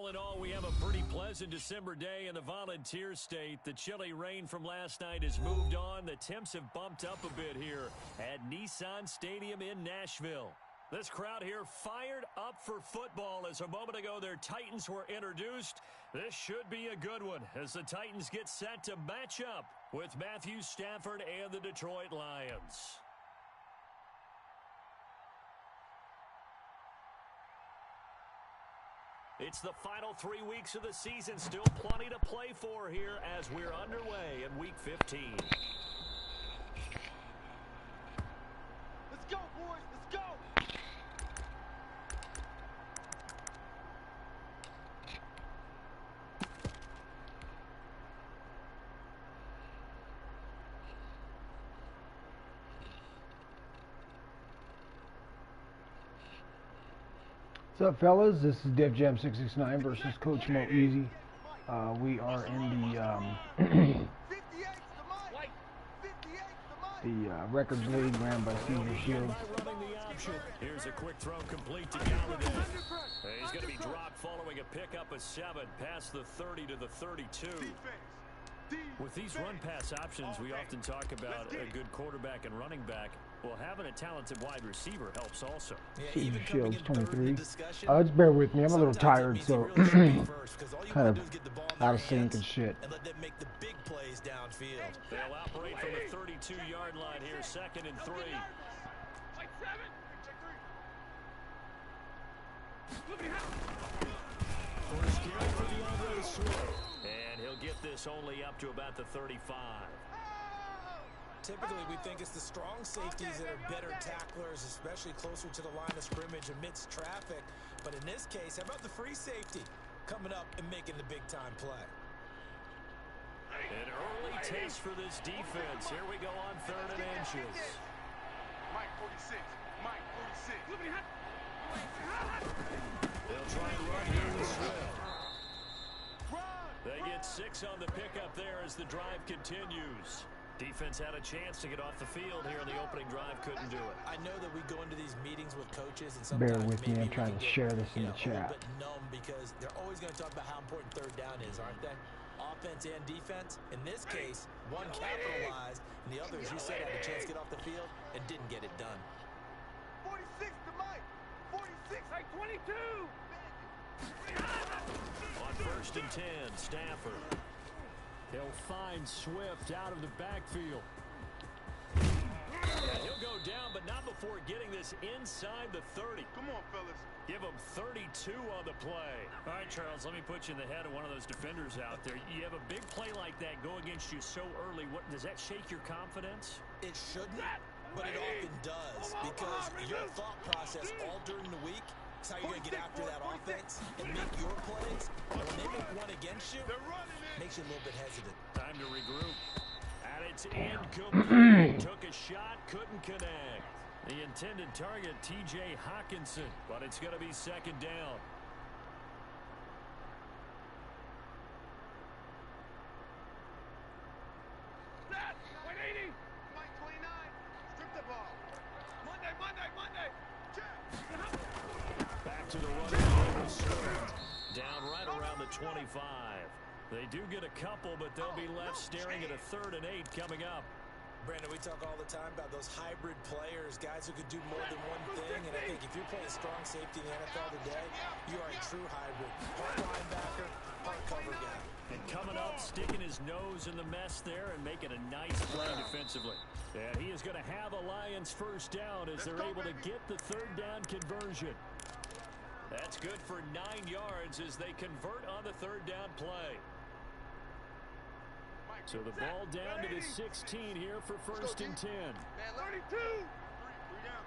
All in all, we have a pretty pleasant December day in the Volunteer State. The chilly rain from last night has moved on. The temps have bumped up a bit here at Nissan Stadium in Nashville. This crowd here fired up for football as a moment ago their Titans were introduced. This should be a good one as the Titans get set to match up with Matthew Stafford and the Detroit Lions. It's the final 3 weeks of the season. Still plenty to play for here as we're underway in Week 15. Let's go, boys. Let's go. What's up, fellas? This is Defjam669 versus CoachMoeEasy. We are in the Records League ran by Caesar Shields. Here's a quick throw complete to Galladay. He's going to be dropped following a pickup of 7 past the 30 to the 32. With these run-pass options, we often talk about a good quarterback and running back. Well, having a talented wide receiver helps also. Caesar Shields, 23. Just bear with me. I'm a little tired, so kind of out of sync and shit. They'll operate from the 32-yard line here, 2nd and 3. First carry for the Andre Swift. And he'll get this only up to about the 35. Typically, we think it's the strong safeties that are better tacklers, especially closer to the line of scrimmage amidst traffic. But in this case, how about the free safety coming up and making the big-time play? An early test for this defense. Here we go on 3rd and inches. Mike 46. Mike 46. They'll try and run here with Swift. They get 6 on the pickup there as the drive continues. Defense had a chance to get off the field here in the opening drive, couldn't do it. I know that we go into these meetings with coaches and sometimes bear with me, I'm trying to share this in the chat. A little bit numb because they're always going to talk about how important 3rd down is, aren't they? Offense and defense. In this case, one capitalized, and the others, you said, had a chance to get off the field and didn't get it done. 46 to Mike. 46. Like 22. On 1st and 10, Stafford. He'll find Swift out of the backfield. And he'll go down, but not before getting this inside the 30. Come on, fellas. Give him 32 on the play. All right, Charles, let me put you in the head of one of those defenders out there. You have a big play like that go against you so early. What does that shake your confidence? It shouldn't, but it often does because your thought process all during the week is how you're going to get after that offense and make your plays. And when they make one against you, makes you a little bit hesitant. Time to regroup. At its incomplete. Took a shot, couldn't connect. The intended target, T.J. Hawkinson, but it's going to be 2nd down. Set. 180. Mike 29. Strip the ball. Monday. Back to the run. Down right around the 25. They do get a couple, but they'll be left staring at a 3rd and 8 coming up. Brandon, we talk all the time about those hybrid players, guys who could do more than one thing, and I think if you're playing strong safety in the NFL today, you are a true hybrid. Part linebacker, part cover guy. And coming up, sticking his nose in the mess there and making a nice play defensively. And he is going to have a Lions 1st down as they're able to get the 3rd down conversion. That's good for 9 yards as they convert on the 3rd down play. So the ball down to the 16 here for 1st and 10. 32. 3 down.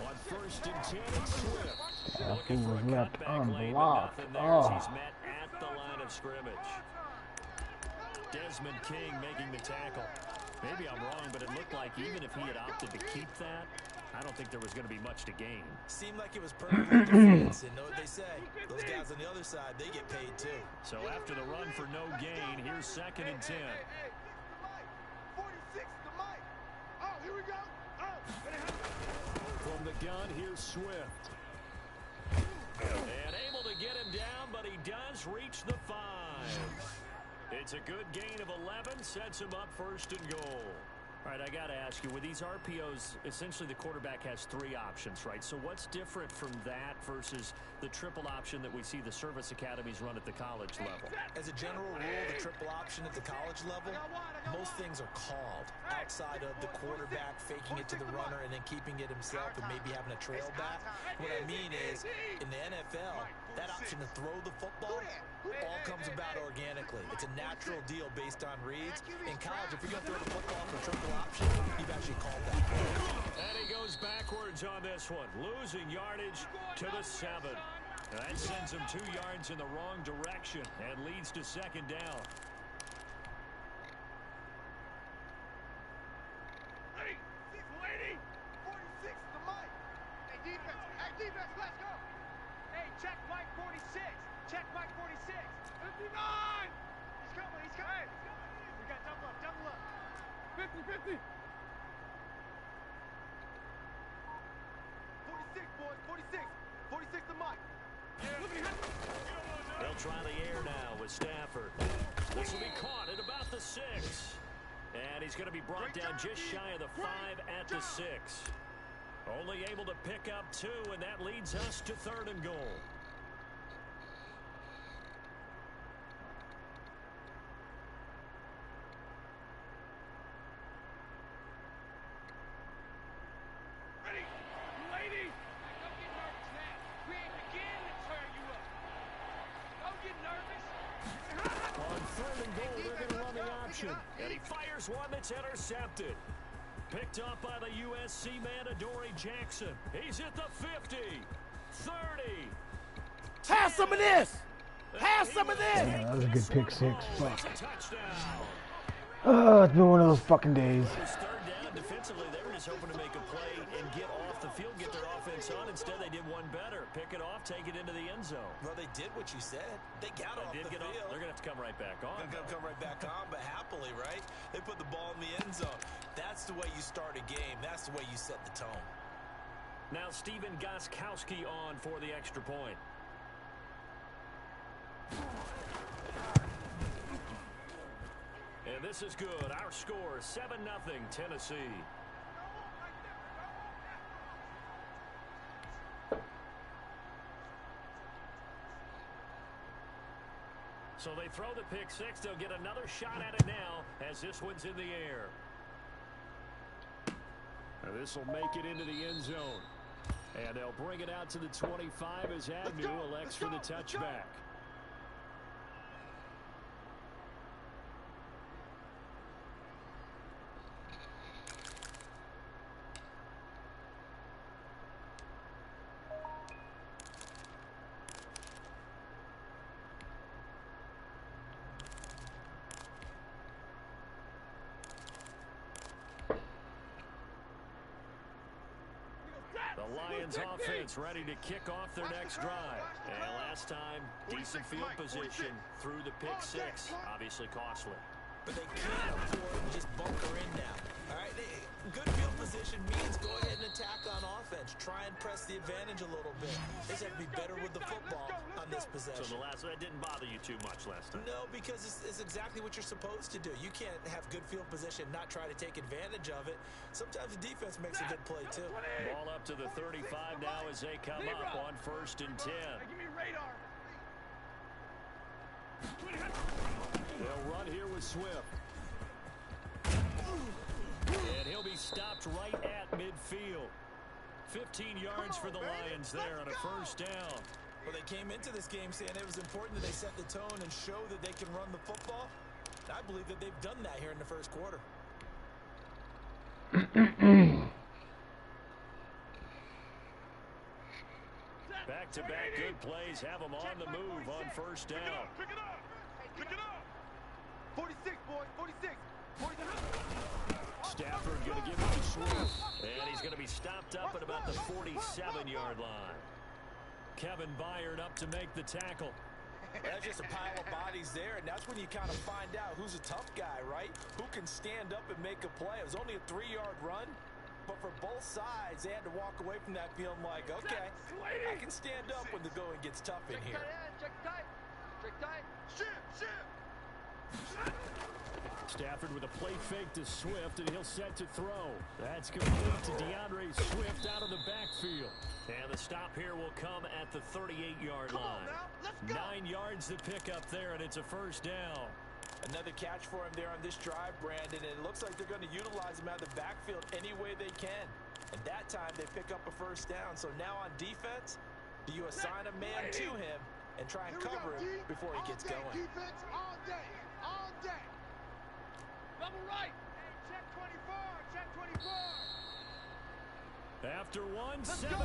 On 1st and 10, it's Swift. He Looking for was a left cutback lane, but unblocked. nothing there as he's met at the line of scrimmage. Desmond King making the tackle. Maybe I'm wrong, but it looked like even if he had opted to keep that, I don't think there was going to be much to gain. Seemed like it was perfect defense, and know what they say. Those guys on the other side, they get paid too. So after the run for no gain, here's 2nd and 10. 46 to Mike. Oh, here we go. From the gun, here's Swift. And able to get Cowboys reach the 5. It's a good gain of 11, sets him up first and goal. All right, I got to ask you, with these RPOs, essentially the quarterback has 3 options, right? So what's different from that versus the triple option that we see the service academies run at the college level? As a general rule, the triple option at the college level, most things are called outside of the quarterback faking it to the runner and then keeping it himself and maybe having a trail back. What I mean is, in the NFL, that option to throw the football all comes about organically. It's a natural deal based on reads. In college, if you're going to throw the football for triple option, you've actually called that play. And he goes backwards on this one, losing yardage to the 7. That sends him 2 yards in the wrong direction and leads to second down. Ready, 680, 46 to Mike. Hey, defense, let's go. Hey, check Mike 46. Check Mike 46. 59. He's coming. Hey, we got double up. 50. 46, boys, 46. 46 to Mike. They'll try the air now with Stafford. This will be caught at about the 6. And he's going to be brought down just shy of the 5 at the 6. Only able to pick up 2, and that leads us to 3rd and goal. Ready, lady. Don't get nervous now. We ain't beginning to tear you up. Don't get nervous. On 3rd and goal, they're going to run the option. And he fires one that's intercepted. Picked up by the USC man, Adoree Jackson. He's at the 50, 30. Have some of this! Have some of this! Yeah, that was a good pick 6. Fuck. Touchdown. Oh, it's been one of those fucking days. It was 3rd down. Defensively, they were just hoping to make a play and get off the field, get their offense on. Instead, they did one better. Pick it off, take it into the end zone. Well, they did what you said. They got off the field. They're going to have to come right back on. They're going to come right back on, but happily, right? They put the ball in the end zone. That's the way you start a game. That's the way you set the tone. Now Steven Gostkowski on for the extra point. And this is good. Our score, 7-0 Tennessee. So they throw the pick 6. They'll get another shot at it now as this one's in the air. And this will make it into the end zone. And they'll bring it out to the 25 as Agnew elects for the touchback. The Lions offense ready to kick off their next drive. And last time, decent field position through the pick 6. Obviously costly. But they can't afford to just bunker in now. All right, good field position means go ahead and attack on offense. Try and press the advantage a little bit. They just have to be better with the football on this possession. So that didn't bother you too much last time? No, because it's exactly what you're supposed to do. You can't have good field position, not try to take advantage of it. Sometimes the defense makes a good play, too. Ball up to the 35 now as they come up on 1st and 10. Give me radar. They'll run here with Swift. And he'll be stopped right at midfield. 15 yards for the Lions there on a 1st down. Well, they came into this game saying it was important that they set the tone and show that they can run the football. I believe that they've done that here in the 1st quarter. Back-to-back good plays have them on the move on 1st down. Pick it up. 46, boys. 46. 46. Stafford going to give it to Swift. And he's going to be stopped up at about the 47-yard line. Kevin Byard up to make the tackle. That's just a pile of bodies there, and that's when you kind of find out who's a tough guy, right? Who can stand up and make a play. It was only a 3-yard run, but for both sides, they had to walk away from that feeling like, okay, I can stand up when the going gets tough in here. Check tight. tight. Shift. Stafford with a play fake to Swift, and he'll set to throw. That's complete to DeAndre Swift out of the backfield. And the stop here will come at the 38-yard line. 9 yards to pick up there, and it's a first down. Another catch for him there on this drive, Brandon, and it looks like they're going to utilize him out of the backfield any way they can. And that time they pick up a first down. So now on defense, do you assign a man to him and try and cover him before he gets going? Defense all day. Double right. Hey, check 24. After one, 7-0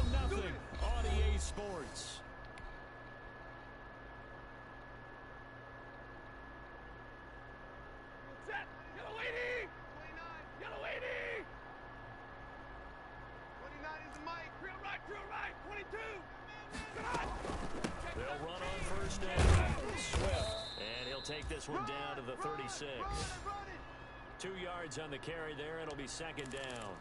on EA Sports. Set. Yellow 80. 29. Yellow 80. 29 is the mic. Drill right. 22. They'll run on first down. Swift. And he'll take this one down to the 36. 2 yards on the carry there. It'll be second down.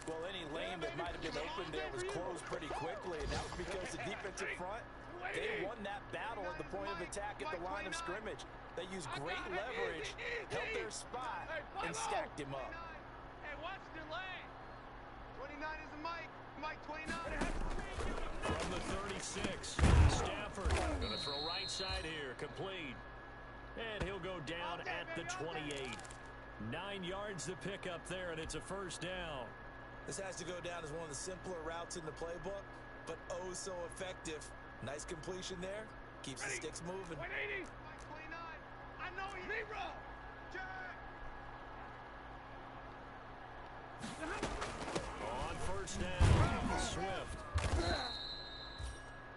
Well, any lane that might have been open there was closed pretty quickly, and that was because the defensive front, they won that battle at the point of attack at the line of scrimmage. They used great leverage, held their spot, and stacked him up. Hey, watch the lane. 29 is the mic. Mike 29. From the 36, Stafford going to throw right side here, complete. And he'll go down at the 28. 9 yards to pick up there, and it's a first down. This has to go down as one of the simpler routes in the playbook, but oh so effective. Nice completion there. Keeps the sticks moving. 180. 29. I know he's Zero. On first down, Swift.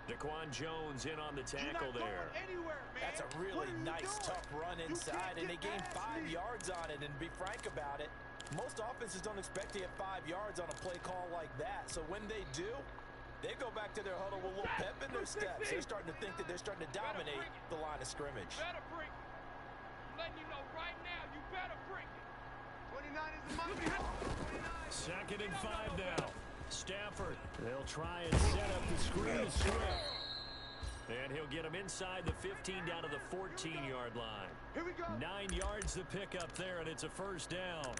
Daquan Jones in on the tackle there. That's a really nice, tough run inside, and they gained 5 yards on it. And to be frank about it, most offenses don't expect to get 5 yards on a play call like that. So when they do, they go back to their huddle with a little pep in their steps. They're starting to think that they're starting to dominate the line of scrimmage. Better break it. I'm letting you know right now, you better break it. 29 is the money. 2nd and 5 now. Stafford, they'll try and set up the screen to Swift. And he'll get him inside the 15 down to the 14-yard line. Here we go. 9 yards to pick up there, and it's a first down.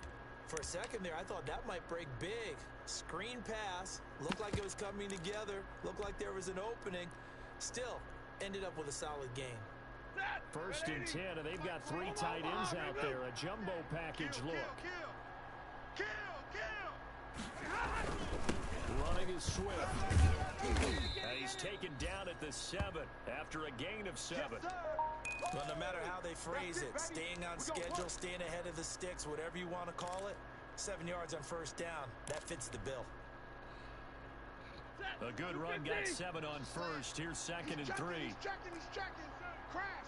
For a second there, I thought that might break big. Screen pass. Looked like it was coming together. Looked like there was an opening. Still, ended up with a solid game. 1st and 10, and they've got 3 tight ends out there. A jumbo package look. Kill. Running is Swift. And he's taken down at the 7 after a gain of 7. Well, no matter how they phrase it, staying on schedule, staying ahead of the sticks, whatever you want to call it, 7 yards on first down, that fits the bill. A good run got 7 on first. Here's 2nd and 3. He's checking. Crash.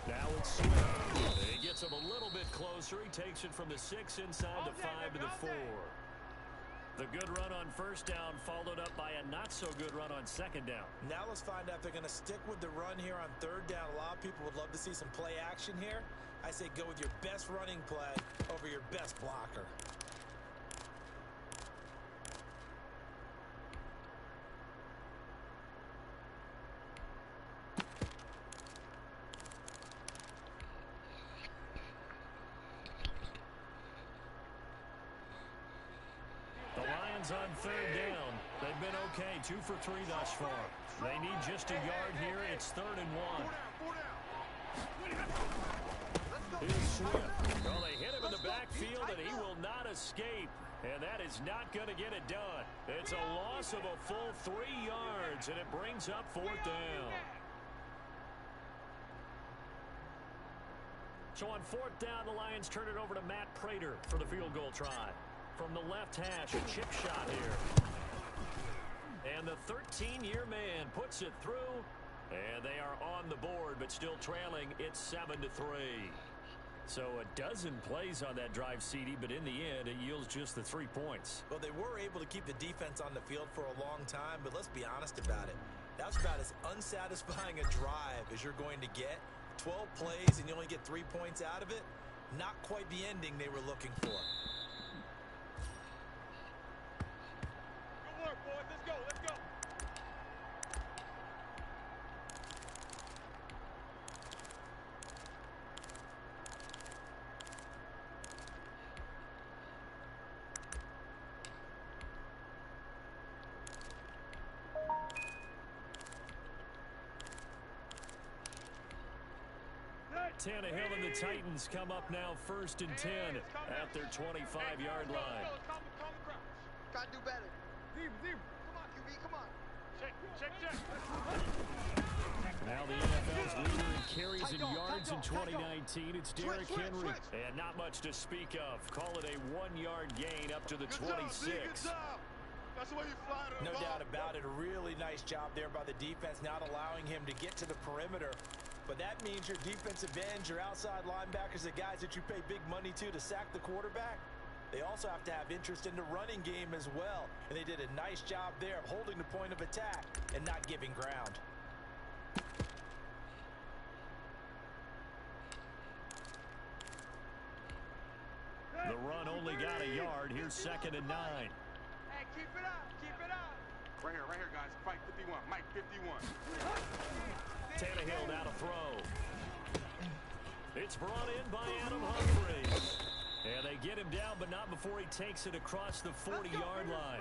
Now it's Swift. He gets him a little bit closer. He takes it from the 6 inside the 5 to the 4. The good run on first down followed up by a not-so-good run on 2nd down. Now let's find out if they're going to stick with the run here on 3rd down. A lot of people would love to see some play action here. I say go with your best running play over your best blocker. On 3rd down. They've been okay, 2 for 3 thus far. They need just a yard here. It's 3rd and 1. Here's Swift. Well, they hit him in the backfield, and he will not escape. And that is not going to get it done. It's a loss of a full 3 yards, and it brings up 4th down. So on 4th down, the Lions turn it over to Matt Prater for the field goal try. From the left hash, a chip shot here. And the 13-year man puts it through. And they are on the board, but still trailing. It's 7-3. So a dozen plays on that drive, CD, but in the end, it yields just the 3 points. Well, they were able to keep the defense on the field for a long time, but let's be honest about it. That's about as unsatisfying a drive as you're going to get. 12 plays, and you only get 3 points out of it. Not quite the ending they were looking for. Tannehill and the Titans come up now 1st and 10 at their 25-yard line. Gotta do better. Come on, QB, come on. Check. Now the NFL's leader in carries and yards in 2019. It's Derrick Henry. And not much to speak of. Call it a 1-yard gain up to the 26. That's the way you fly to the No ball. doubt about it. A really nice job there by the defense, not allowing him to get to the perimeter. But that means your defensive ends, your outside linebackers, the guys that you pay big money to sack the quarterback, they also have to have interest in the running game as well. And they did a nice job there of holding the point of attack and not giving ground. The run only got a yard. Here's 2nd and 9. Hey, keep it up. Right here, guys. Fight 51. Mike 51. Tannehill now to throw. It's brought in by Adam Humphries. And they get him down, but not before he takes it across the 40-yard line.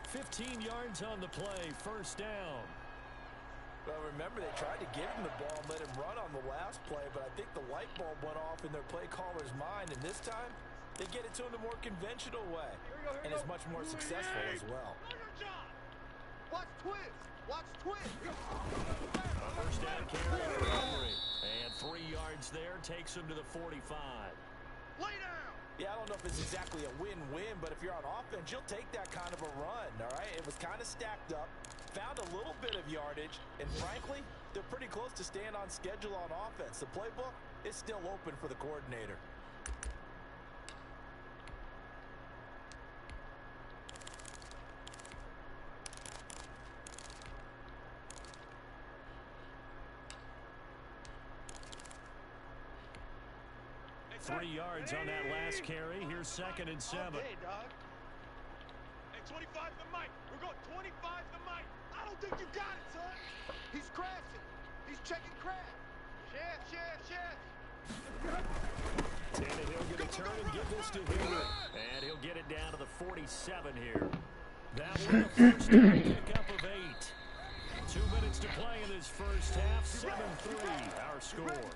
15 yards on the play. 1st down. Well, remember, they tried to give him the ball and let him run on the last play, but I think the light bulb went off in their play caller's mind, and this time they get it to him the more conventional way, and it's much more successful as well. Watch twist. A 1st down carry for Henry. And 3 yards there takes him to the 45. Lay down. Yeah, I don't know if it's exactly a win-win, but if you're on offense, you'll take that kind of a run, all right? It was kind of stacked up, found a little bit of yardage, and frankly, they're pretty close to staying on schedule on offense. The playbook is still open for the coordinator. Three yards on that last carry. Here's 2nd and 7. Hey, dog. Hey, 25 to Mike. We're going 25 to Mike. I don't think you got it, son. He's crashing. He's checking crash. Chef. Tannehill going to turn and give this to Henry. And he'll get it down to the 47 here. That was the 1st down pickup of 8. 2 minutes to play in this 1st half. 7-3 our score.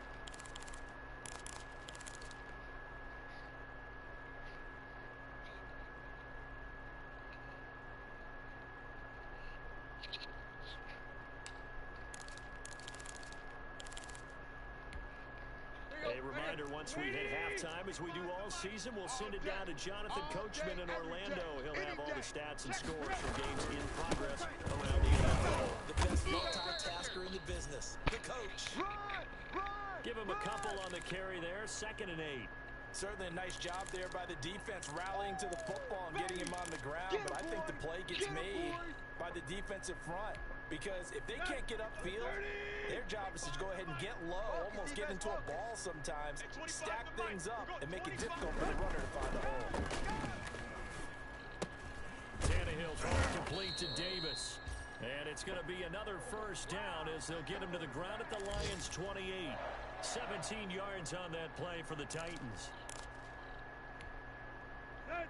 Once we hit halftime, as we do all season, we'll send it down to Jonathan Coachman in Orlando. He'll have all the stats and scores from games in progress around the NFL. The best multitasker in the business, the coach. Give him a couple on the carry there. 2nd and 8. Certainly a nice job there by the defense, rallying to the football and getting him on the ground. But I think the play gets made by the defensive front. Because if they can't get upfield, their job is to go ahead and get low, almost get into a ball sometimes, stack things up, and make it difficult for the runner to find a hole. Tannehill throws complete to Davis. And it's going to be another 1st down as they'll get him to the ground at the Lions' 28. 17 yards on that play for the Titans. 28!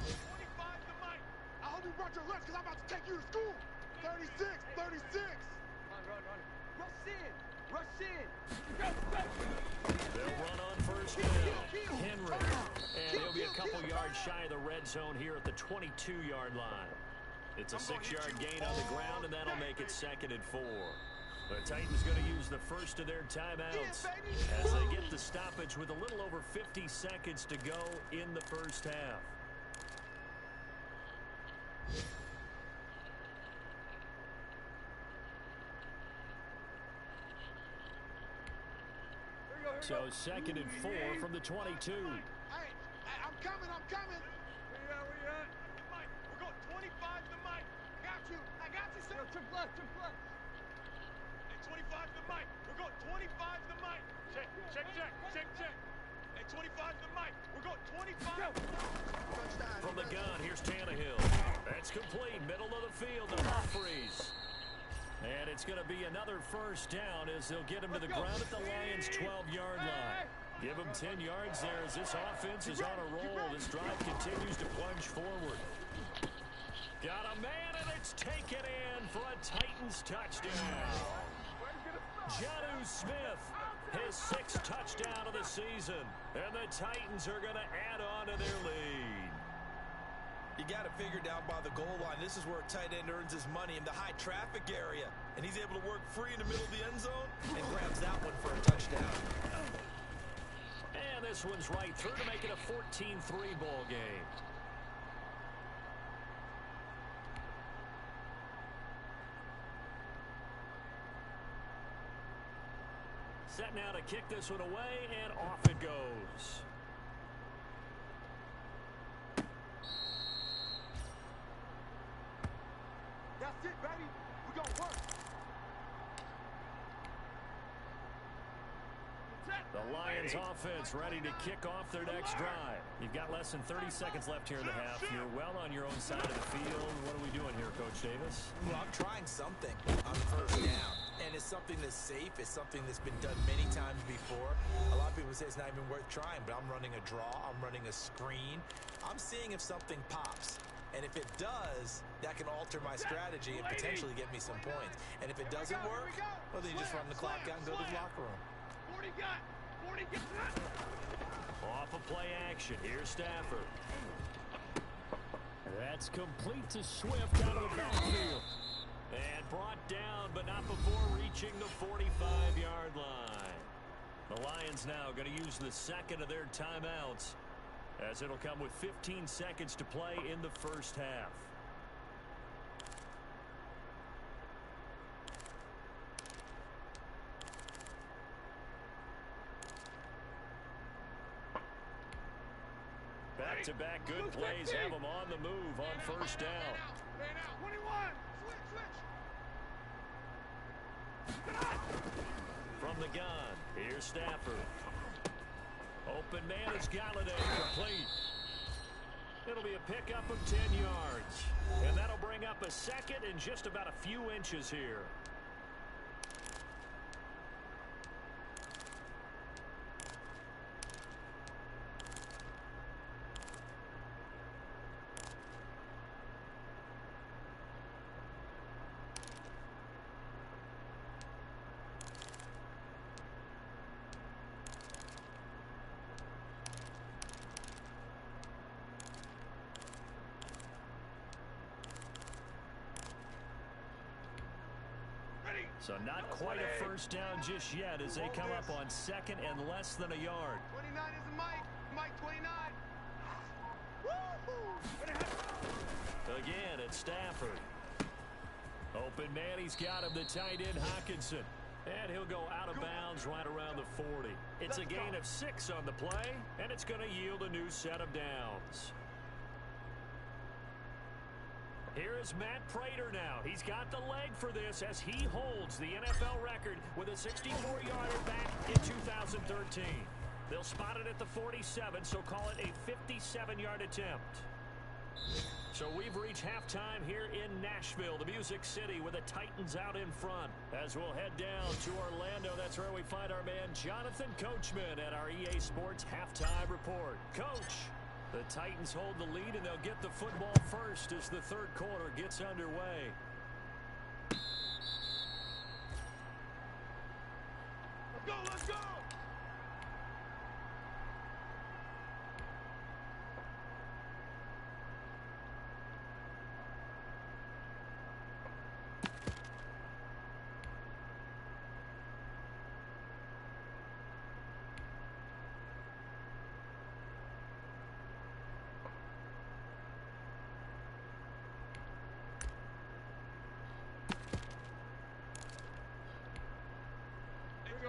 25 to Mike. I hope you brought your lunch because I'm about to take you to school. 36. Run. Rush in. They'll run on 1st down. Henry. And he'll be a couple yards shy of the red zone here at the 22-yard line. It's a 6-yard gain on the ground, and that'll make it 2nd and 4. The Titans going to use the first of their timeouts as they get the stoppage with a little over 50 seconds to go in the 1st half. So 2nd and 4 from the 22. Hey, I'm coming. Where you at? Mike, we're going 25 to Mike. I got you, sir. Trip left. Hey, 25 to Mike. We're going 25 to Mike. Check. Hey, 25 to Mike. We're going 25. From the gun, here's Tannehill. That's complete. Middle of the field to Humphries. And it's going to be another 1st down as they'll get him to the ground at the Lions' 12-yard line. Give him 10 yards there as this offense is on a roll. This drive continues to plunge forward. Got a man, and it's taken in for a Titans touchdown. Jonnu Smith His 6th touchdown of the season. And the Titans are going to add on to their lead. You got it figured out by the goal line. This is where a tight end earns his money, in the high traffic area. And he's able to work free in the middle of the end zone and grabs that one for a touchdown. And this one's right through to make it a 14-3 ball game. Set now to kick this one away, and off it goes. That's it, baby. We're going to work. The Lions offense ready to kick off their next drive. You've got less than 30 seconds left here in the half. You're well on your own side of the field. What are we doing here, Coach Davis? Well, I'm trying something on first down. And it's something that's safe. It's something that's been done many times before. A lot of people say it's not even worth trying, but I'm running a draw. I'm running a screen. I'm seeing if something pops. And if it does, that can alter my strategy and potentially get me some points. And if it doesn't work, well, then you just run the clock out and go to the locker room. 40 got. 40 got. Off of play action. Here's Stafford. That's complete to Swift out of the backfield. And brought down, but not before reaching the 45-yard line. The Lions now going to use the second of their timeouts, as it'll come with 15 seconds to play in the first half. Back-to-back good plays have them on the move on first down. 21. From the gun, here's Stafford. Open man is Galladay, complete. It'll be a pickup of 10 yards. And that'll bring up a second and just about a few inches here. So not quite a first down just yet as they come up on second and less than a yard. 29 is Mike. Mike 29. Again, it's Stafford. Open man, he's got him, the tight end Hawkinson. And he'll go out of bounds right around the 40. It's a gain of 6 on the play, and it's going to yield a new set of downs. Here is Matt Prater now. He's got the leg for this as he holds the NFL record with a 64-yarder back in 2013. They'll spot it at the 47, so call it a 57-yard attempt. So we've reached halftime here in Nashville, the Music City, with the Titans out in front. As we'll head down to Orlando, that's where we find our man Jonathan Coachman at our EA Sports Halftime Report. Coach, the Titans hold the lead, and they'll get the football first as the third quarter gets underway. Let's go, let's go!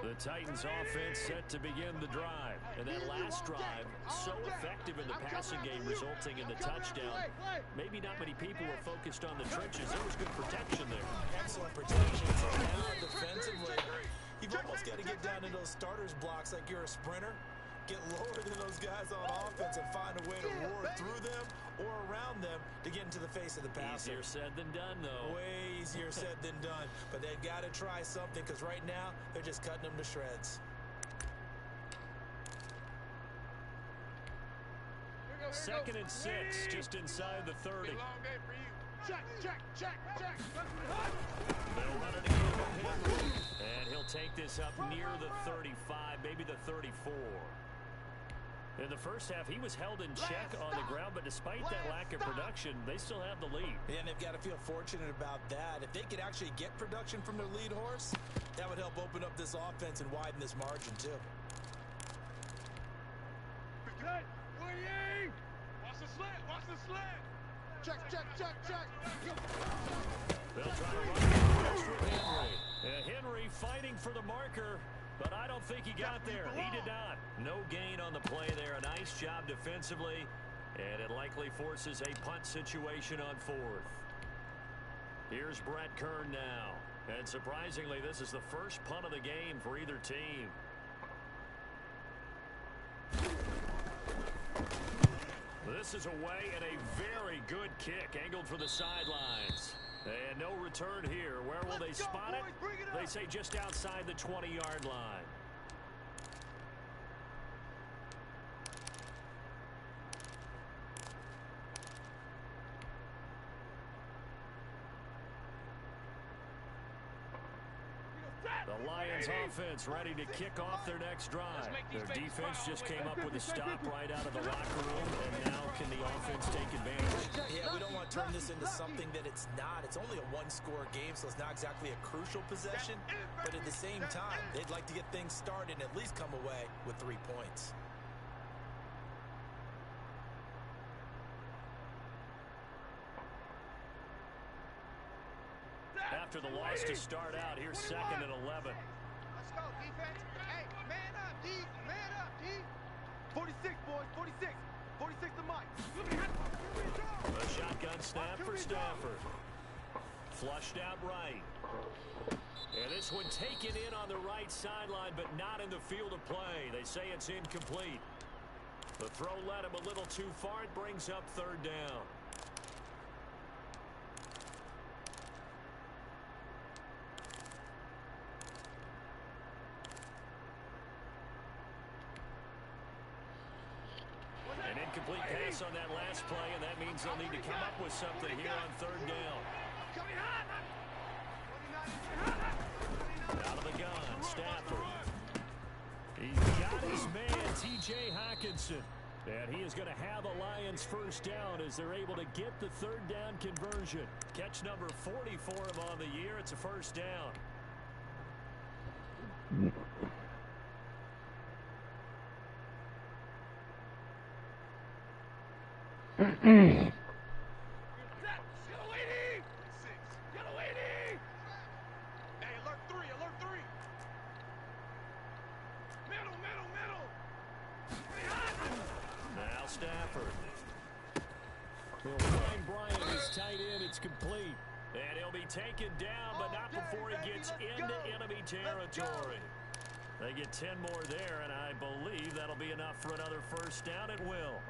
The Titans offense set to begin the drive. And that last drive, so effective in the passing game, resulting in the touchdown. Maybe not many people were focused on the trenches. There was good protection there. Excellent protection. So now defensively, you've almost got to get down to those starters blocks like you're a sprinter. Get lower than those guys on offense and find a way to roar through them or around them to get into the face of the passer. Easier said than done, though. Way easier said than done. But they've got to try something because right now they're just cutting them to shreds. Second and 6, just inside the 30. Check. They'll run it again. And he'll take this up near the 35, maybe the 34. In the first half, he was held in check on the ground, but despite that lack of production, they still have the lead. Yeah, and they've got to feel fortunate about that. If they could actually get production from their lead horse, that would help open up this offense and widen this margin, too. Good. Winning. Watch the slant. Watch the slant. Check, check, check, check. They'll try to run with Henry. Henry fighting for the marker, but I don't think he got there. He did not. No gain on the play there. A nice job defensively, and it likely forces a punt situation on fourth. Here's Brett Kern now. And surprisingly, this is the first punt of the game for either team. This is away and a very good kick angled for the sidelines. And no return here. Where will they spot it? They say just outside the 20-yard line. The Lions offense ready to kick off their next drive. Their defense just came up with a stop right out of the locker room, and now can the offense take advantage? Yeah, we don't want to turn this into something that it's not. It's only a one-score game, so it's not exactly a crucial possession. But at the same time, they'd like to get things started and at least come away with 3 points. After the loss to start out, here's 2nd and 11. Let's go, defense. Hey, man up, D. Man up, D. 46, boys. 46. 46 to Mike. A shotgun snap for Stafford. Flushed out right. And this one taken in on the right sideline, but not in the field of play. They say it's incomplete. The throw led him a little too far. It brings up 3rd down. An incomplete pass on that last play, and that means they'll need to come up with something here on 3rd down. Out of the gun, Stafford. He's got his man, T.J. Hockenson. And he is going to have a Lions 1st down as they're able to get the 3rd down conversion. Catch number 40 for him on the year. It's a 1st down. Now Stafford. Will find Bryant, his tight end. It's complete. And he'll be taken down, but not before he gets into enemy territory. They get 10 more there, and I believe that'll be enough for another 1st down. It will.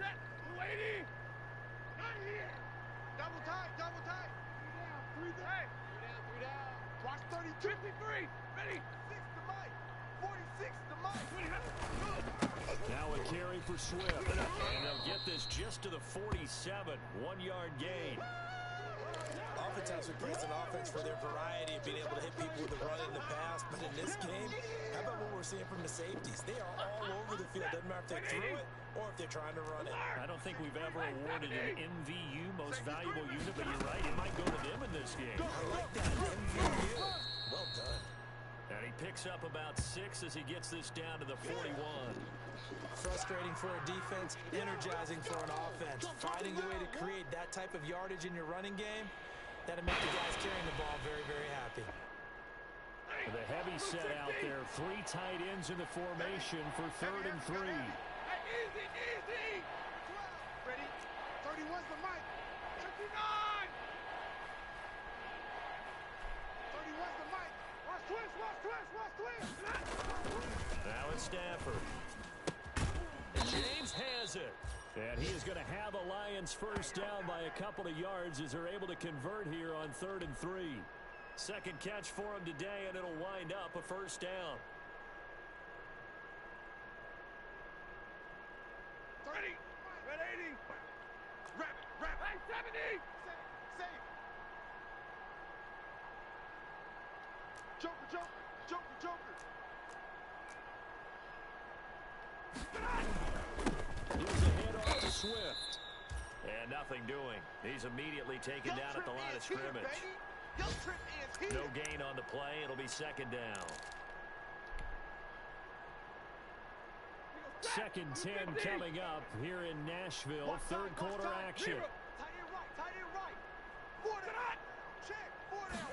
Set. 280. Not here. Double tight. Double tight. 3 down. 3 down. 3 down. Watch 30. 53. Ready. 6 to Mike. 46 to Mike. Now a carry for Swift. And they'll get this just to the 47. 1-yard gain. Oftentimes we praise an offense for their variety of being able to hit people with the run in the pass. But in this game, how about what we're seeing from the safeties? They are all over the field. Doesn't matter if they threw it or if they're trying to run it. I don't think we've ever awarded an MVU, most valuable unit, but you're right, it might go to them in this game. I like that, MVU. Well done. And he picks up about 6 as he gets this down to the 41. Frustrating for a defense, energizing for an offense. Finding a way to create that type of yardage in your running game, that'll make the guys carrying the ball very, very happy. The heavy set out there. 3 tight ends in the formation for 3rd and 3. Easy, easy. Ready. 31's the Mike. 59. 31's the Mike. Watch twist, watch twist, watch twist. Now it's Stafford. And James has it. And he is going to have a Lions 1st down by a couple of yards as they're able to convert here on 3rd and 3. 2nd catch for him today, and it'll wind up a 1st down. Ready. Red 80. Rap, rap. Hey, 70. Save. Joker, Joker, Joker, Joker. Here's a hit off to Swift. And nothing doing. He's immediately taken down at the line of scrimmage. No gain on the play. It'll be second down. Second 10 coming up here in Nashville. Third quarter action. Tight end right. Four down. Check. Four down.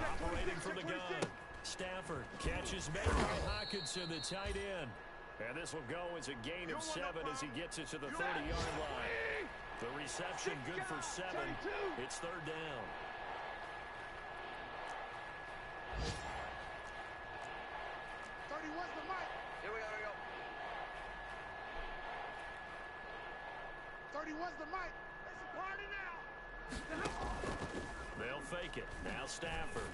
Operating from the gun. Stafford catches made by Hockenson, the tight end. And this will go as a gain of 7 as he gets it to the 30-yard line. The reception good for 7. It's third down. What's the mic? Here we go. 31's the mic. It's a party now. They'll fake it. Now Stafford.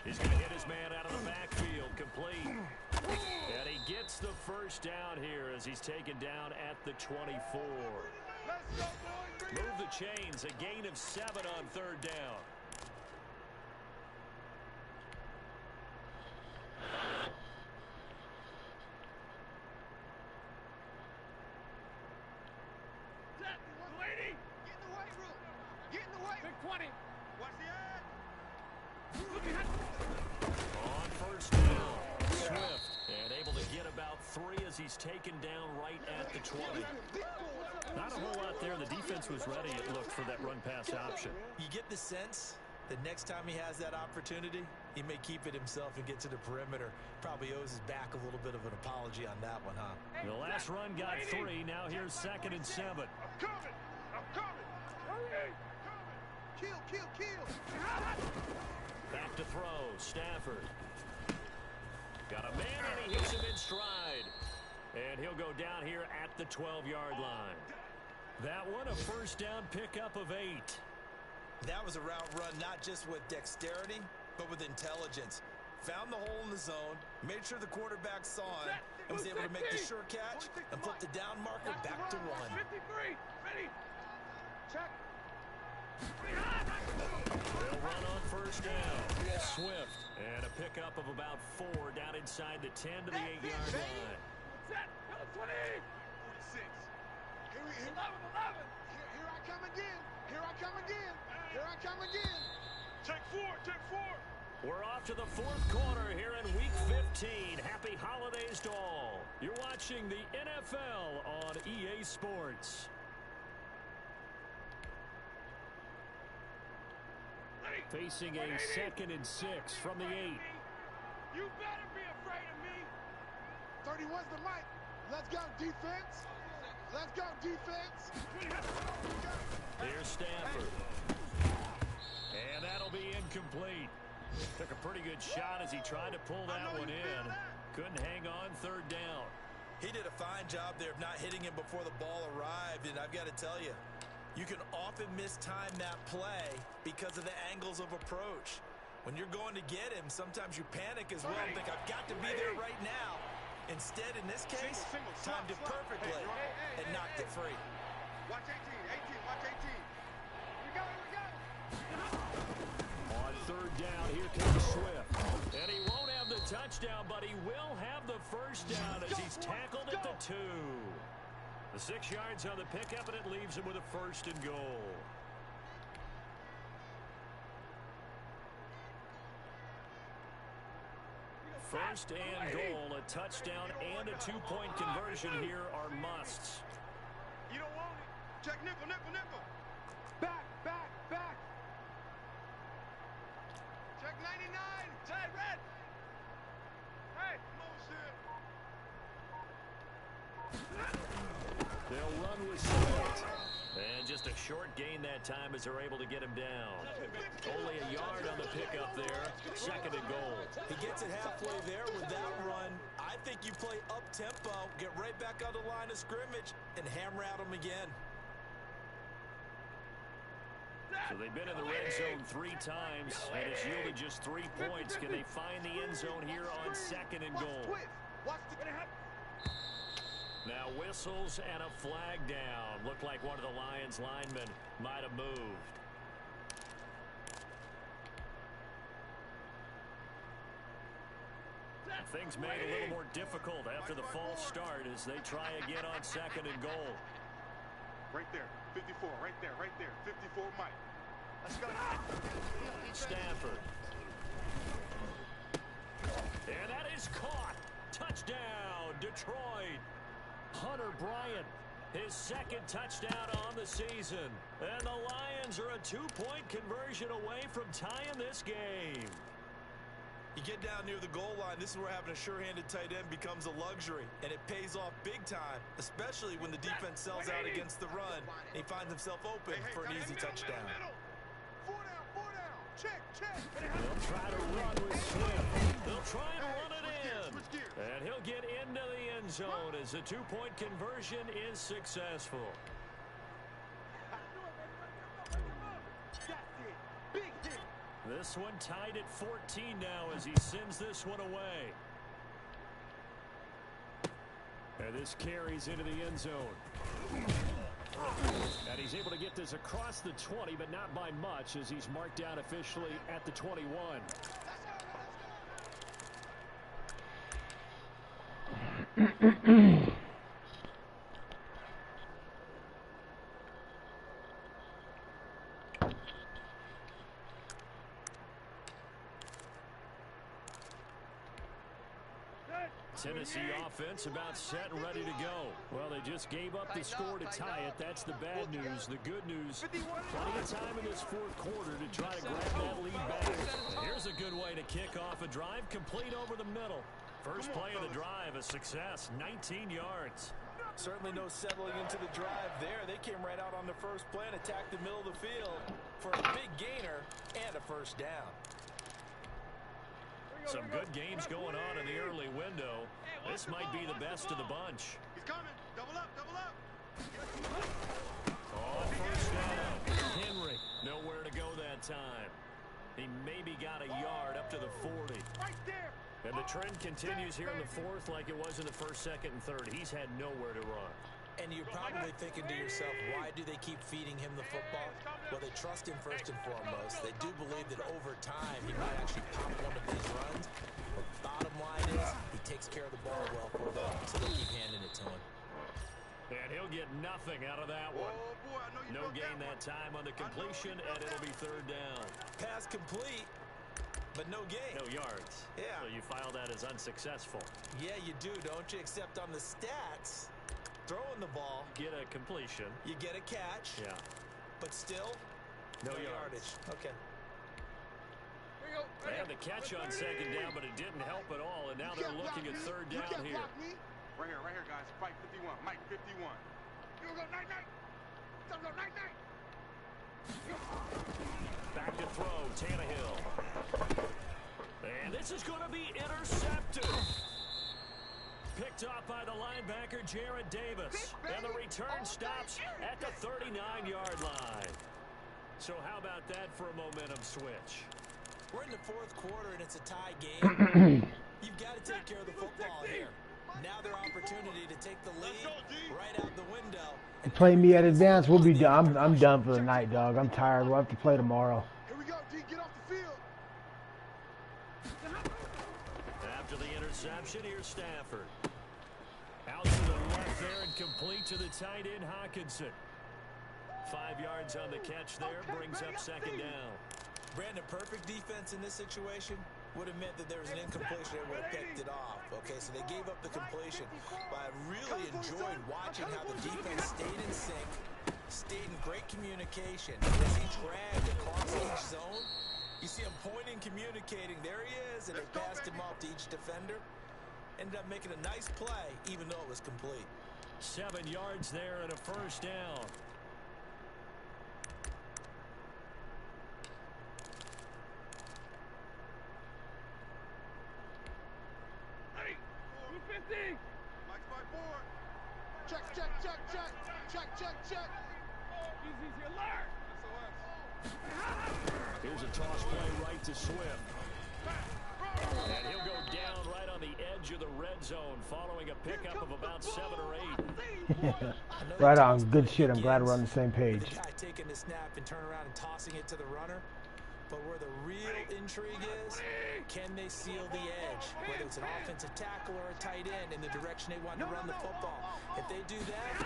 He's going to hit his man out of the backfield. Complete. And he gets the first down here as he's taken down at the 24. Let's go, boys. Move the chains. A gain of 7 on third down. Lady, get in the weight room. Get in the weight. Big 20. Watch the ad. On first down, Swift, and able to get about 3 as he's taken down right at the 20. Not a whole lot there. The defense was ready, it looked, for that run-pass option. You get the sense that next time he has that opportunity, he may keep it himself and get to the perimeter. Probably owes his back a little bit of an apology on that one, huh? The last run got 3. Now here's second and 7. I'm coming. Hurry. Kill. Back to throw. Stafford. Got a man, and he hits him in stride. And he'll go down here at the 12-yard line. That one, a first down pickup of 8. That was a route run not just with dexterity, but with intelligence. Found the hole in the zone, made sure the quarterback saw him, and was able to make the sure catch and flip the down marker back to 1. 53. Ready. Check. They'll run on first down. Swift, and a pickup of about 4 down inside the 10 to the 8-yard line. Set. 20. 46. Here 11. Here I come again. Take 4. We're off to the fourth quarter here in Week 15. Happy holidays to all. You're watching the NFL on EA Sports. Facing a 2nd and 6 from the 8. You better be afraid of me. 31's the mic. Let's go, defense. Here's Stafford. And that'll be incomplete. Took a pretty good shot as he tried to pull that one in. Couldn't hang on third down. He did a fine job there of not hitting him before the ball arrived, and I've got to tell you, you can often mistime that play because of the angles of approach. When you're going to get him, sometimes you panic as well and think, I've got to be there right now. Instead, in this case, timed it perfectly and knocked it free. Watch 18. Watch 18. We got it. On third down, here comes Swift. And he won't have the touchdown, but he will have the first down as he's tackled at the 2. The 6 yards on the pickup, and it leaves him with a first and goal. First and goal, a touchdown and a 2-point conversion here are musts. You don't want it. Check nickel. Back. Check 99. Check red. Hey, They'll run with Swift. And just a short gain that time as they're able to get him down. Only a yard on the pickup there. Second and goal. He gets it halfway there with that run. I think you play up-tempo, get right back on the line of scrimmage, and hammer at him again. So they've been in the red zone 3 times, and it's yielded just 3 points. Can they find the end zone here on second and goal? Now whistles and a flag down. Looked like one of the Lions linemen might have moved. Things made a little more difficult after the false start as they try again on 2nd and goal. Right there, 54, right there, 54, Mike. Let's go. Stafford. And that is caught. Touchdown, Detroit. Hunter Bryant, his 2nd touchdown on the season. And the Lions are a 2-point conversion away from tying this game. You get down near the goal line, this is where having a sure-handed tight end becomes a luxury, and it pays off big time, especially when the defense sells out against the run, and he finds himself open for an easy touchdown. 4 down. Check. They'll try to run with Swift. They'll try and run it in. And he'll get into the end zone as the 2-point conversion is successful. This one tied at 14 now as he sends this one away. And this carries into the end zone. And he's able to get this across the 20, but not by much as he's marked down officially at the 21. Tennessee offense about set and ready to go. Well, they just gave up the score to tie it. That's the bad news. The good news, plenty of time in this 4th quarter to try to grab that lead back. And here's a good way to kick off a drive complete over the middle. First play of the drive, a success, 19 yards. Certainly no settling into the drive there. They came right out on the first play and attacked the middle of the field for a big gainer and a first down. Some good games going on in the early window. This might be the best of the bunch. He's coming. Double up. Oh, first down. Henry, nowhere to go that time. He maybe got a yard up to the 40. Right there. And the trend continues here in the 4th like it was in the 1st, 2nd, and 3rd. He's had nowhere to run. And you're probably thinking to yourself, why do they keep feeding him the football? Well, they trust him first and foremost. They do believe that over time he might actually pop one of these runs. But bottom line is, he takes care of the ball well for them, so they keep handing it to him. And he'll get nothing out of that one. No gain that time on the completion, and it'll be 3rd down. Pass complete, but no gain. No yards. Yeah. So you file that as unsuccessful. Yeah, you do, don't you? Except on the stats, throwing the ball, get a completion. You get a catch. Yeah. But still, no yardage. Okay. They had the catch on 2nd down, but it didn't help at all, and now they're looking at 3rd down here. Right here, guys. Fight 51. Mike, 51. You go night. Back to throw, Tannehill. And this is going to be intercepted. Picked off by the linebacker, Jared Davis. And the return stops at the 39-yard line. So how about that for a momentum switch? We're in the 4th quarter, and it's a tie game. You've got to take care of the football here. Now their opportunity to take the lead right out the window. You play me at advance, we'll be done. I'm done for the night, dog. I'm tired. We'll have to play tomorrow. Here we go, D. Get off the field. After the interception, here's Stafford. Out to the left there and complete to the tight end, Hawkinson. 5 yards on the catch there, brings up 2nd down. Brandon, perfect defense in this situation would have meant that there was an incompletion and would have picked it off. Okay, so they gave up the completion. But I really enjoyed watching how the defense stayed in sync, stayed in great communication. As he dragged across each zone, you see him pointing, communicating. There he is, and they passed him off to each defender. Ended up making a nice play, even though it was complete. 7 yards there and a first down. Mike's by 4. Check. Easy, alert. Here's a toss play right to Swift. And he'll go down right on the edge of the red zone following a pickup of about 7 or 8. Right on. Good shit. I'm glad we're on the same page. The guy taking the snap and turn around and tossing it to the runner. But where the real intrigue is, can they seal the edge? Whether it's an offensive tackle or a tight end in the direction they want to run the football. If they do that,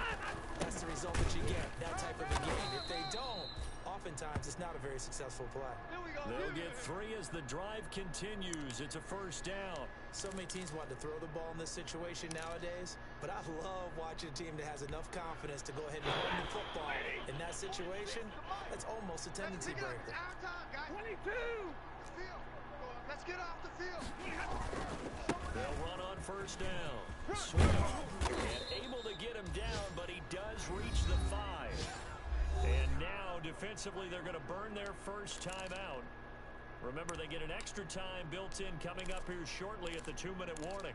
that's the result that you get, that type of a game. If they don't, oftentimes it's not a very successful play. They'll get 3 as the drive continues. It's a first down. So many teams want to throw the ball in this situation nowadays, but I love watching a team that has enough confidence to go ahead and run the football. In that situation, that's almost a tendency breaker. 22! Let's get off the field. They'll run on first down. Swift, and able to get him down, but he does reach the 5. And now, defensively, they're going to burn their first time out. Remember, they get an extra time built in coming up here shortly at the 2-minute warning.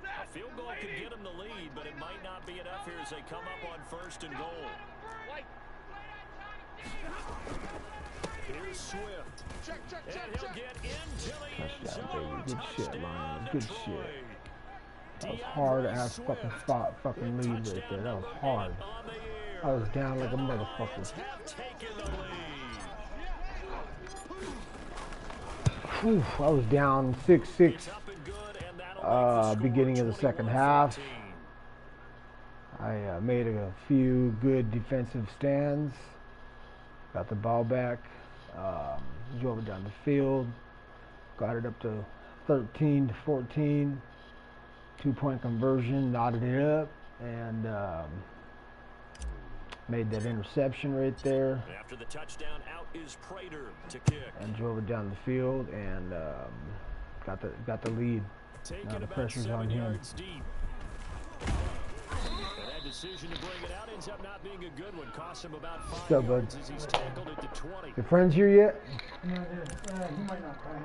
A field goal could get them the lead, but it might not be enough here as they come up on first and goal. Here's Swift. And he'll get into the end zone. Good shit, Lions. Good shit. That was DeAndre hard-ass Swift fucking lead right there. That was hard. I was down like a motherfucker. Whew, I was down 6-6 beginning of the second half. I made a few good defensive stands. Got the ball back. Drove it down the field. Got it up to 13-14. 2-point conversion, knotted it up, and made that interception right there. After the touchdown, out is Prater to kick. And drove it down the field and got the lead. Now the pressure's on him. Deep. And that decision to bring it out ends up not being a good one. Costs him about 5 yards as he's tackled at the 20. Your friends here yet? No, he might not come.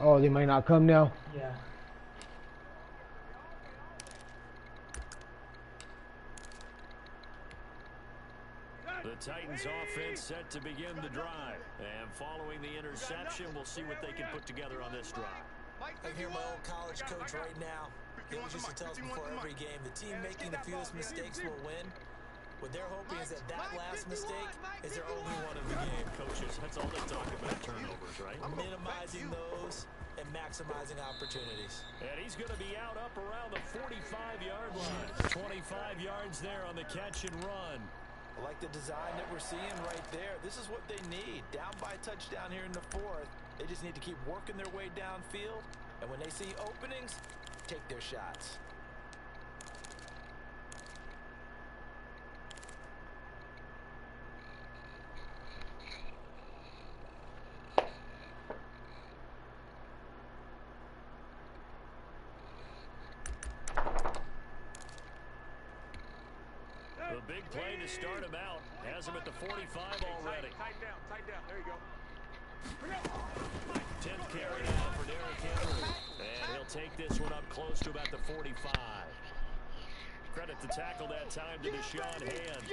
Oh, they might not come now? Yeah. The Titans offense set to begin the drive. And following the interception, we'll see what they can put together on this drive. I hear my old college coach right now. He always used to tell us before every game, the team making the fewest mistakes will win. What they're hoping is that last mistake is their only one of the game. Coaches, that's all they talk about, turnovers, right? Minimizing those and maximizing opportunities. And he's going to be out up around the 45-yard line. 25 yards there on the catch and run. I like the design that we're seeing right there. This is what they need. Down by a touchdown here in the 4th. They just need to keep working their way downfield. And when they see openings, take their shots. The big play to start him out. Has him at the 45 already. Tight down. There you go. 10th carry now for Derrick Henry. And he'll take this one up close to about the 45. Credit the tackle that time to Deshaun Hand.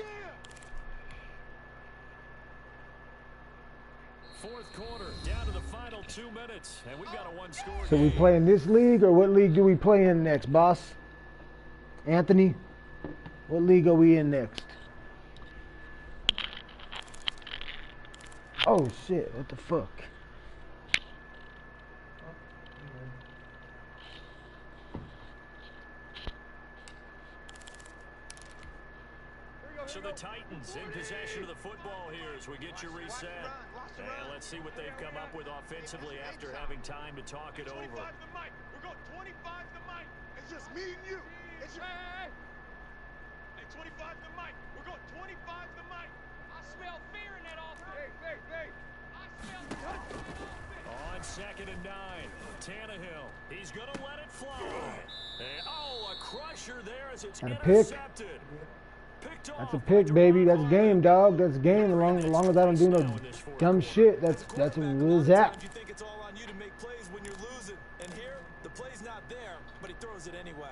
4th quarter, down to the final 2 minutes. And we've got a one-score So game. we play in this league, or what league do we play in next, boss? Anthony? What league are we in next? Oh shit, what the fuck? So the Titans in possession of the football here as we get you reset. And let's see what they've come up with offensively after having time to talk it over. 25 to Mike. We're going 25 to Mike. It's just me and you. It's your... Hey, 25 to Mike. We're going 25 to Mike. I smell fear in that offense. Hey. I smell fear in that offense. On 2nd and 9, Tannehill. He's going to let it fly. And, a crusher there as it's intercepted. That's a pick, baby. That's game, dog. That's game. As long as I don't do no dumb shit, that's a real zap. You think it's all on you to make plays when you're losing. And here, the play's not there, but he throws it anyway.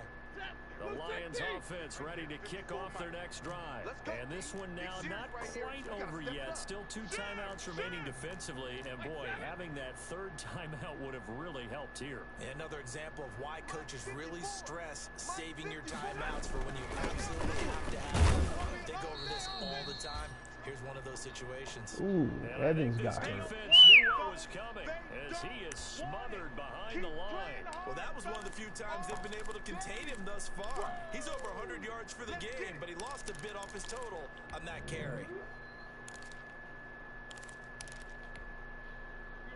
The Lions offense ready to kick off their next drive. And this one now not quite over yet. Still 2 timeouts remaining defensively. And boy, having that 3rd timeout would have really helped here. And another example of why coaches really stress saving your timeouts for when you absolutely have to have them. They go over this all the time. Here's one of those situations. Ooh, Evans got This hurt. defense knew what was coming as he is smothered behind the line. Well, that was one of the few times they've been able to contain him thus far. He's over 100 yards for the game, but he lost a bit off his total on that carry.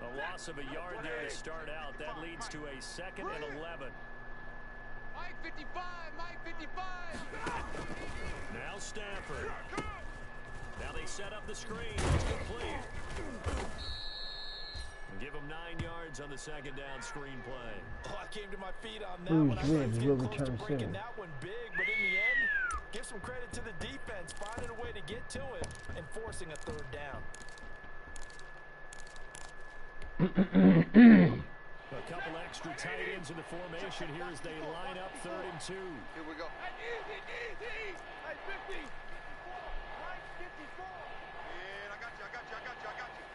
A loss of a yard there to start out. That leads to a 2nd and 11. Mike 55, Mike 55. Now Stafford. Now they set up the screen. It's complete. Give him 9 yards on the 2nd down screen play. Oh, I came to my feet on that Bruce one. I thought he was Willis getting will close to return breaking soon. that one big, but in the end, give some credit to the defense, finding a way to get to it and forcing a 3rd down. A couple extra tight ends in the formation here as they line up 3rd and 2. Here we go. Easy, easy. Hey, 50. 54. Mike 54. Yeah, I got you.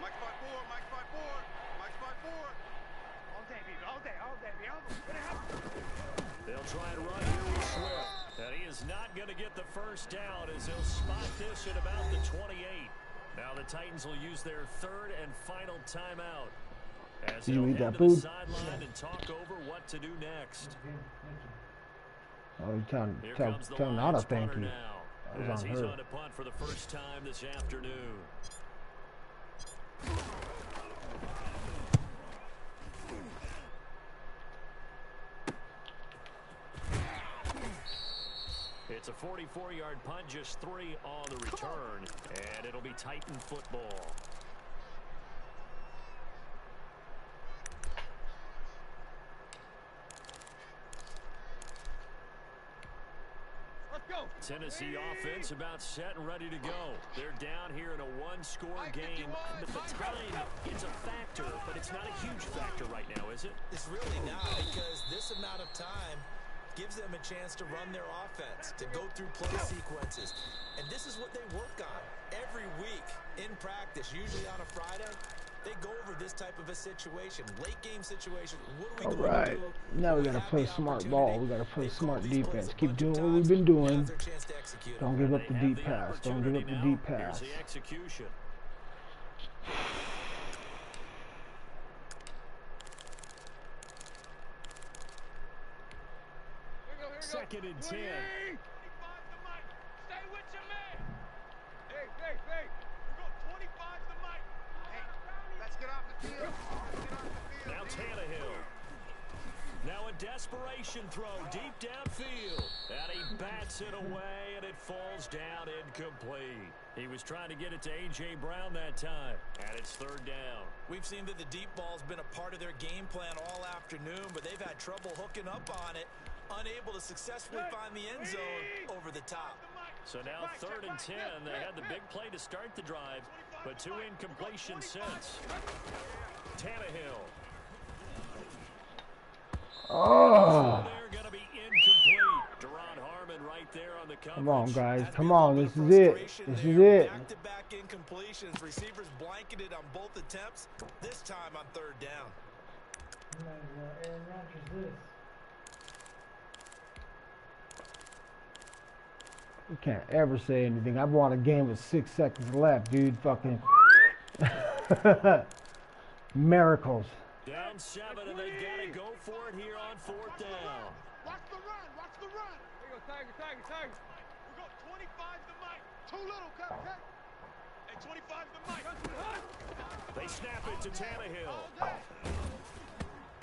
Mike's 5'4", Mike's 5'4", Mike's 5'4". All day, baby, all day. What happened? They'll try and run here with Swift. And he is not going to get the first down as they'll spot this at about the 28. Now the Titans will use their 3rd and final timeout as Did you they'll eat head that to the food? sideline and talk over what to do next. Oh, you Here tell comes the not a Lions thank punter you. now, That was as on he's her. on to punt for the first time this afternoon. It's a 44-yard punt, just 3 on the return, and it'll be Titan football. Let's go. Tennessee offense about set and ready to go. They're down here in a 1-score game. But the time is a factor, but it's not a huge factor right now, is it? It's really not, because this amount of time gives them a chance to run their offense, to go through play sequences. And this is what they work on every week in practice, usually on a Friday. They go over this type of a situation, late game situation. What are we All going right, to do? now we We gotta have play the smart ball. opportunity. We gotta play They've smart called these plays defense. a Keep bunch doing of what we've times. been doing. Now's their chance to execute. Don't give up They the have deep the pass. Don't give up the opportunity deep now. pass. Here's the execution. Here we go. 2nd and 10. 25 to Mike. Stay with your man. Hey. We go 25 to Mike. Hey, let's get off the field. Now Tannehill. Now a desperation throw deep downfield. And he bats it away, and it falls down incomplete. He was trying to get it to A.J. Brown that time, and it's 3rd down. We've seen that the deep ball's been a part of their game plan all afternoon, but they've had trouble hooking up on it, unable to successfully find the end zone over the top. So now 3rd and 10. They had the big play to start the drive, but 2 incompletions since. Tannehill. Oh, They're going to be incomplete. Deron Harmon right there on the coverage. come on, guys. Has Come been a on. little This bit is of it. frustration This there. is it. Back-to-back incompletions. Receivers blanketed on both attempts, this time on 3rd down. Aaron Rodgers this. You can't ever say anything. I've won a game with 6 seconds left, dude. Fucking miracles. Down 7, and they've got to go for it here on 4th down. Watch the run. Here you go, Tiger. We go 25 to Mike. Too little, cut. Hey, 25 to Mike. They snap it to Tannehill.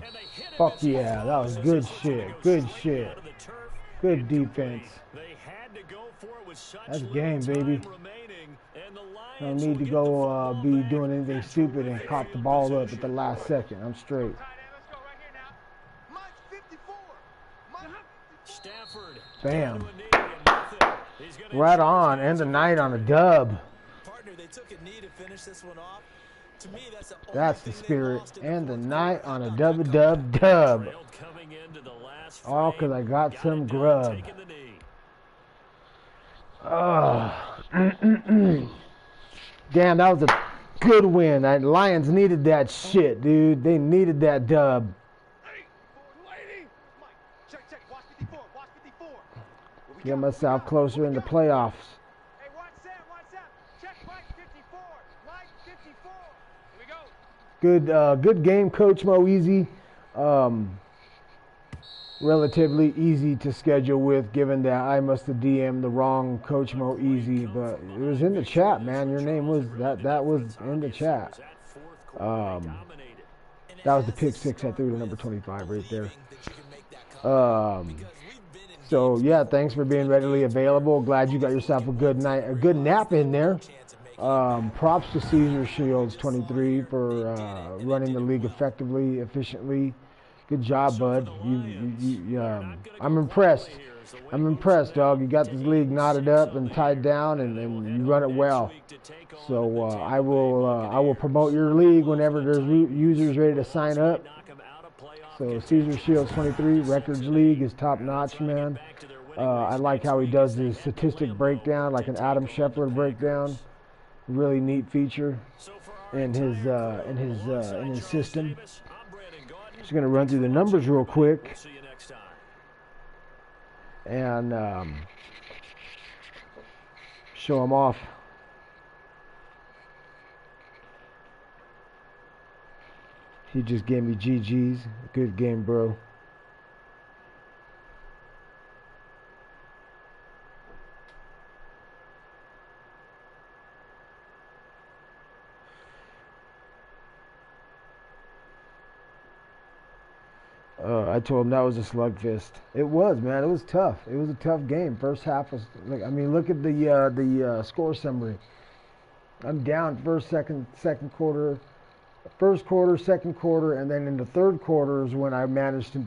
And they hit him. Fuck as yeah, that was close good as he shit. goes Good straight shit. out of the turf. Good defense. They had to go for it with such That's little game, time baby. remaining, and the I don't Lions need will to get the go football be back. doing anything That's stupid and terrific cop the field ball up at position. the last second. I'm straight. Tight end, let's go right here now. Mike's 54. Mike 54. Stafford. Bam. down to a knee and nothing. He's gonna Right ensure on. his End the hands night on a dub. Partner, they took a knee to finish this one off. To me, that's the only That's the thing they spirit. lost in End the fourth night quarter. on a Not dub that dub dub. trailed coming into the last All frame. 'cause I got Got some it done, grub. taking the knee. Damn, that was a good win. That Lions needed that shit, dude. They needed that dub. Hey, lady. Mike, check. Watch 54. Get myself closer in the playoffs. Hey, watch Sam. Good game, CoachMoeEasy. Relatively easy to schedule with, given that I must have DM'd the wrong CoachMoeEasy, but it was in the chat, man. Your name was that was in the chat. That was the pick 6 I threw to number 25 right there. So yeah, thanks for being readily available. Glad you got yourself a good nap in there. Props to Caesar Shields 23 for running the league effectively, efficiently. Good job, bud. I'm impressed. I'm impressed, dog. You got this league knotted up and tied down, and you run it well. So I will promote your league whenever there's users ready to sign up. So Caesar Shields 23, Records League is top notch, man. I like how he does the statistic breakdown, like an Adam Shepard breakdown. Really neat feature in his system. Just going to run through the numbers real quick and show them off. He just gave me GG's. Good game, bro. I told him that was a slugfest. It was, man. It was tough. It was a tough game. First half was like, I mean, look at the score summary. I'm down first quarter, second quarter, and then in the third quarter is when I managed to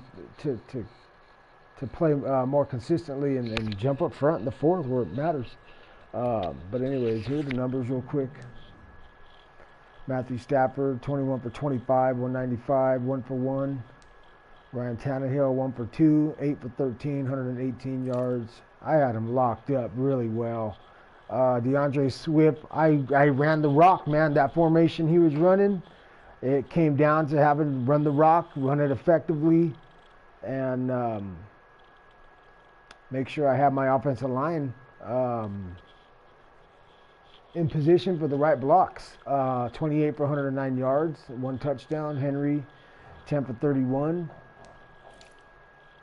play more consistently and jump up front in the fourth where it matters. But anyways, here are the numbers real quick. Matthew Stafford, 21 for 25, 195, 1 for 1. Ryan Tannehill, 1 for 2, 8 for 13, 118 yards. I had him locked up really well. DeAndre Swift, I ran the rock, man. That formation he was running, it came down to having to run the rock, run it effectively, and make sure I have my offensive line in position for the right blocks. 28 for 109 yards, 1 touchdown. Henry, 10 for 31.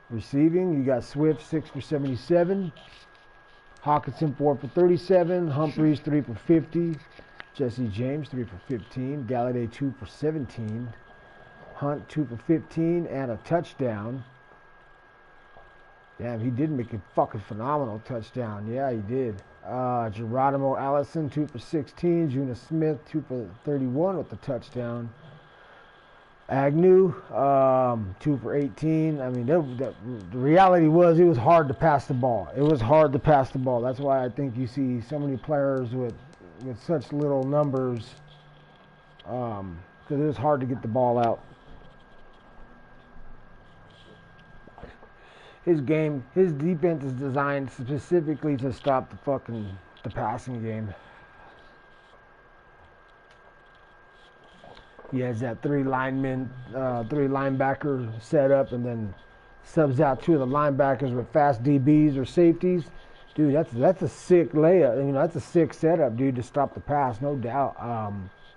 Receiving, you got Swift, 6 for 77. Hawkinson, 4 for 37. Humphreys, 3 for 50. Jesse James, 3 for 15. Galladay, 2 for 17. Hunt, 2 for 15 and a touchdown. Damn, he did make a fucking phenomenal touchdown. Yeah, he did. Geronimo Allison, 2 for 16. Juna Smith, 2 for 31 with the touchdown. Agnew, 2 for 18. I mean, the reality was it was hard to pass the ball. It was hard to pass the ball. That's why I think you see so many players with such little numbers, because it was hard to get the ball out. His defense is designed specifically to stop the passing game. He has that three linebacker setup, and then subs out 2 of the linebackers with fast DBs or safeties. Dude, that's a sick layup. You know, that's a sick setup, dude, to stop the pass, no doubt.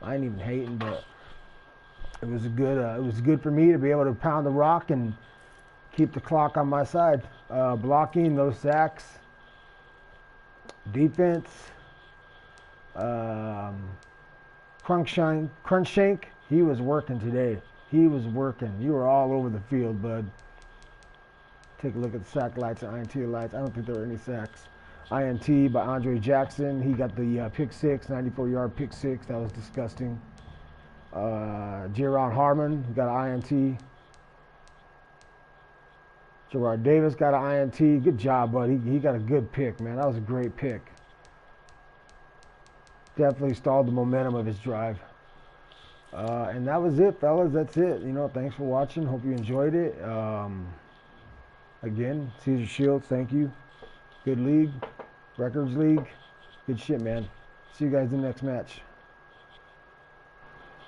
I ain't even hating, but it was good for me to be able to pound the rock and keep the clock on my side. Blocking, no sacks. Defense. Crunchshank, he was working today. He was working. You were all over the field, bud. Take a look at the sack lights and INT lights. I don't think there were any sacks. INT by Andre Jackson. He got the pick 6, 94-yard pick 6. That was disgusting. Jaron Harmon got an INT. Gerard Davis got an INT. Good job, bud. He got a good pick, man. That was a great pick. Definitely stalled the momentum of his drive. And that was it, fellas. That's it. You know, thanks for watching. Hope you enjoyed it. Again, Caesar Shields, thank you. Good league. Records League. Good shit, man. See you guys in the next match.